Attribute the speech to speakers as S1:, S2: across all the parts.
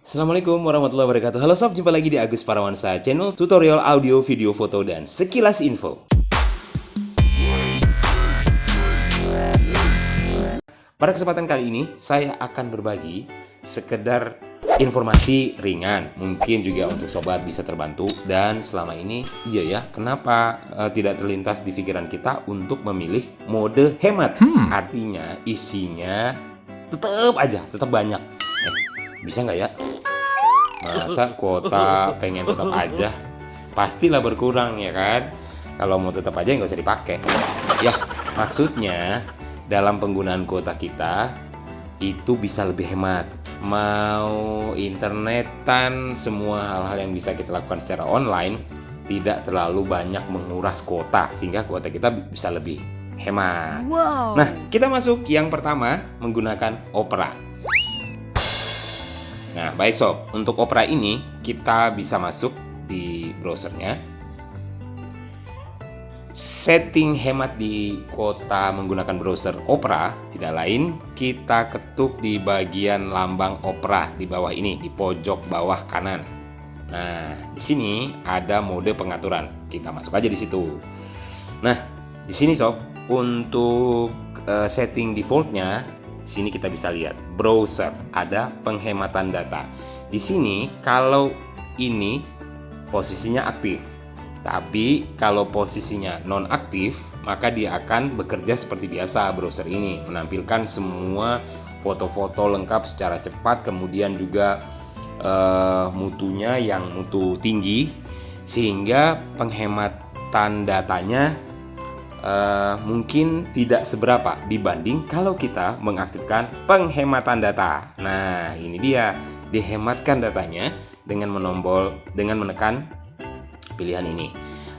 S1: Assalamualaikum warahmatullahi wabarakatuh. Halo sob, jumpa lagi di Agus Parawansa, channel tutorial audio, video, foto, dan sekilas info. Pada kesempatan kali ini, saya akan berbagi sekedar informasi ringan. Mungkin juga untuk sobat bisa terbantu. Dan selama ini, iya ya, kenapa tidak terlintas di pikiran kita untuk memilih mode hemat? Artinya, isinya tetap banyak. Bisa nggak ya? Masa kuota pengen tetap aja? Pastilah berkurang ya kan? Kalau mau tetap aja nggak usah dipakai. Ya, maksudnya dalam penggunaan kuota kita itu bisa lebih hemat. Mau internetan, semua hal-hal yang bisa kita lakukan secara online tidak terlalu banyak menguras kuota, sehingga kuota kita bisa lebih hemat.
S2: Wow.
S1: Nah, kita masuk yang pertama menggunakan Opera. Nah, baik sob, untuk Opera ini kita bisa masuk di browsernya. Setting hemat di kuota menggunakan browser Opera tidak lain, kita ketuk di bagian lambang Opera di bawah ini, di pojok bawah kanan. Nah, di sini ada mode pengaturan. Kita masuk aja di situ. Nah, di sini sob, untuk setting defaultnya, di sini kita bisa lihat browser, ada penghematan data. Di sini kalau ini posisinya aktif, tapi kalau posisinya nonaktif, maka dia akan bekerja seperti biasa. Browser ini menampilkan semua foto-foto lengkap secara cepat, kemudian juga mutunya yang mutu tinggi, sehingga penghematan datanya mungkin tidak seberapa dibanding kalau kita mengaktifkan penghematan data. Nah, ini dia, dihematkan datanya dengan menekan pilihan ini.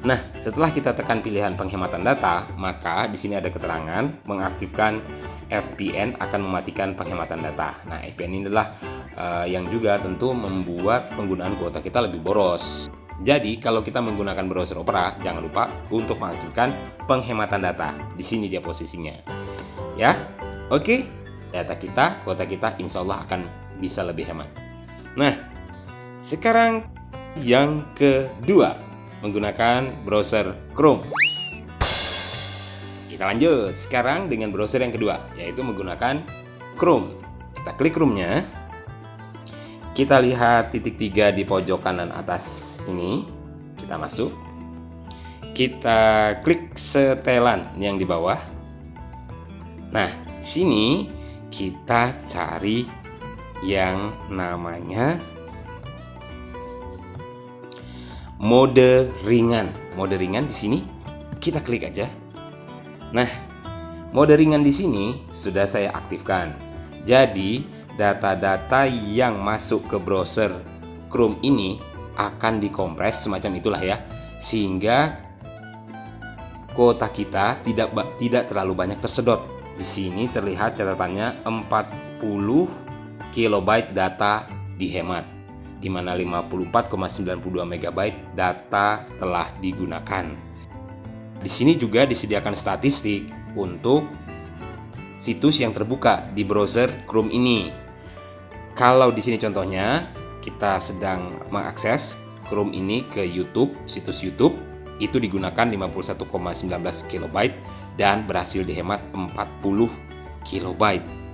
S1: Nah, setelah kita tekan pilihan penghematan data, maka di sini ada keterangan mengaktifkan VPN akan mematikan penghematan data. Nah, VPN ini adalah yang juga tentu membuat penggunaan kuota kita lebih boros. Jadi, kalau kita menggunakan browser Opera, jangan lupa untuk mengaktifkan penghematan data. Di sini dia posisinya. Ya, oke. Kuota kita insya Allah akan bisa lebih hemat. Nah, sekarang yang kedua, menggunakan browser Chrome. Kita lanjut sekarang dengan browser yang kedua, yaitu menggunakan Chrome. Kita klik Chrome-nya. Kita lihat titik 3 di pojok kanan atas ini. Kita masuk. Kita klik setelan yang di bawah. Nah, di sini kita cari yang namanya mode ringan. Mode ringan di sini kita klik aja. Nah, mode ringan di sini sudah saya aktifkan. Jadi data-data yang masuk ke browser Chrome ini akan dikompres semacam itulah ya, sehingga kuota kita tidak terlalu banyak tersedot. Di sini terlihat catatannya 40 KB data dihemat, di mana 54,92 MB data telah digunakan. Di sini juga disediakan statistik untuk situs yang terbuka di browser Chrome ini. Kalau di sini contohnya kita sedang mengakses Chrome ini ke YouTube, situs YouTube, itu digunakan 51,19 KB dan berhasil dihemat 40 KB.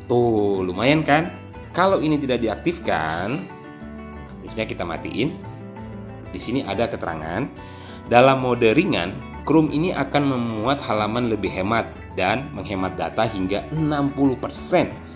S1: Tuh, lumayan kan? Kalau ini tidak diaktifkan, aktifnya kita matiin. Di sini ada keterangan, dalam mode ringan, Chrome ini akan memuat halaman lebih hemat dan menghemat data hingga 60%.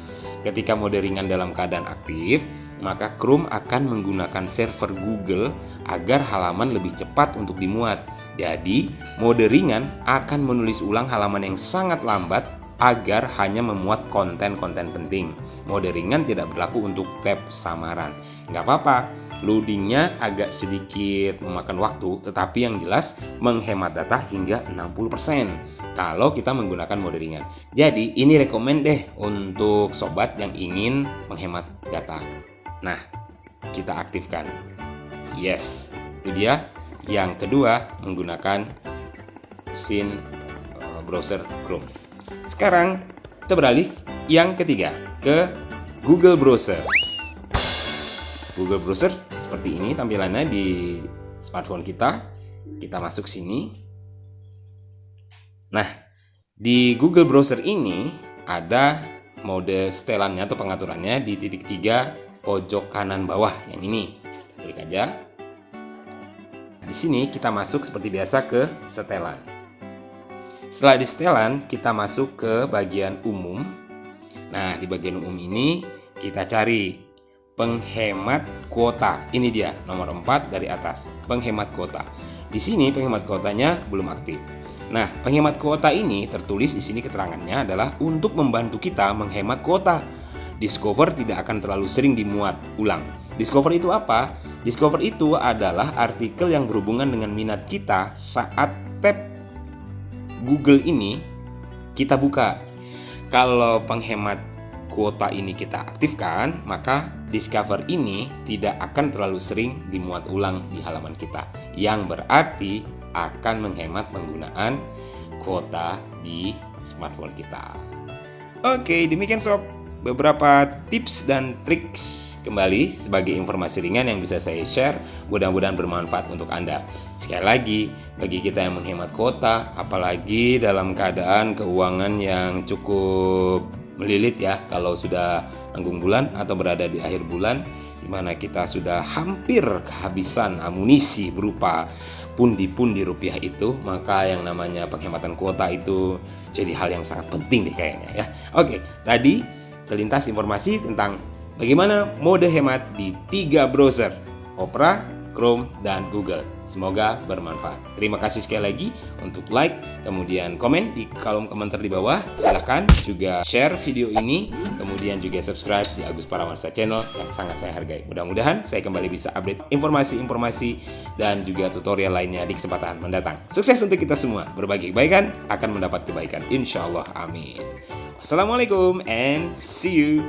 S1: Ketika mode ringan dalam keadaan aktif, maka Chrome akan menggunakan server Google agar halaman lebih cepat untuk dimuat. Jadi, mode ringan akan menulis ulang halaman yang sangat lambat agar hanya memuat konten-konten penting. Mode ringan tidak berlaku untuk tab samaran. Nggak apa-apa, loadingnya agak sedikit memakan waktu, tetapi yang jelas menghemat data hingga 60% kalau kita menggunakan mode ringan. Jadi ini rekomen deh untuk sobat yang ingin menghemat data. Nah, kita aktifkan. Yes, itu dia yang kedua menggunakan browser Chrome. Sekarang kita beralih yang ketiga ke Google Browser. Google Browser seperti ini tampilannya di smartphone kita. Kita masuk sini. Nah, di Google Browser ini ada mode setelannya atau pengaturannya di titik 3 pojok kanan bawah yang ini. Klik aja. Di sini kita masuk seperti biasa ke setelan. Setelah di setelan, kita masuk ke bagian umum. Nah, di bagian umum ini kita cari penghemat kuota. Ini dia, nomor 4 dari atas, penghemat kuota. Di sini penghemat kuotanya belum aktif. Nah, penghemat kuota ini tertulis di sini keterangannya adalah untuk membantu kita menghemat kuota. Discover tidak akan terlalu sering dimuat ulang. Discover itu apa? Discover itu adalah artikel yang berhubungan dengan minat kita saat tab Google ini kita buka. Kalau penghemat kuota ini kita aktifkan, maka Discover ini tidak akan terlalu sering dimuat ulang di halaman kita, yang berarti akan menghemat penggunaan kuota di smartphone kita. Oke, demikian sob, beberapa tips dan triks kembali sebagai informasi ringan yang bisa saya share, mudah-mudahan bermanfaat untuk Anda. Sekali lagi, bagi kita yang menghemat kuota, apalagi dalam keadaan keuangan yang cukup melilit ya, kalau sudah tanggung bulan atau berada di akhir bulan, di mana kita sudah hampir kehabisan amunisi berupa pundi-pundi rupiah itu, maka yang namanya penghematan kuota itu jadi hal yang sangat penting deh kayaknya ya. Oke, tadi selintas informasi tentang bagaimana mode hemat di 3 browser, Opera, Chrome, dan Google. Semoga bermanfaat. Terima kasih sekali lagi untuk like, kemudian komen di kolom komentar di bawah. Silahkan juga share video ini, kemudian juga subscribe di Agus Parawansa Channel yang sangat saya hargai. Mudah-mudahan saya kembali bisa update informasi-informasi dan juga tutorial lainnya di kesempatan mendatang. Sukses untuk kita semua. Berbagi kebaikan akan mendapat kebaikan. Insya Allah. Amin. Wassalamualaikum and see you.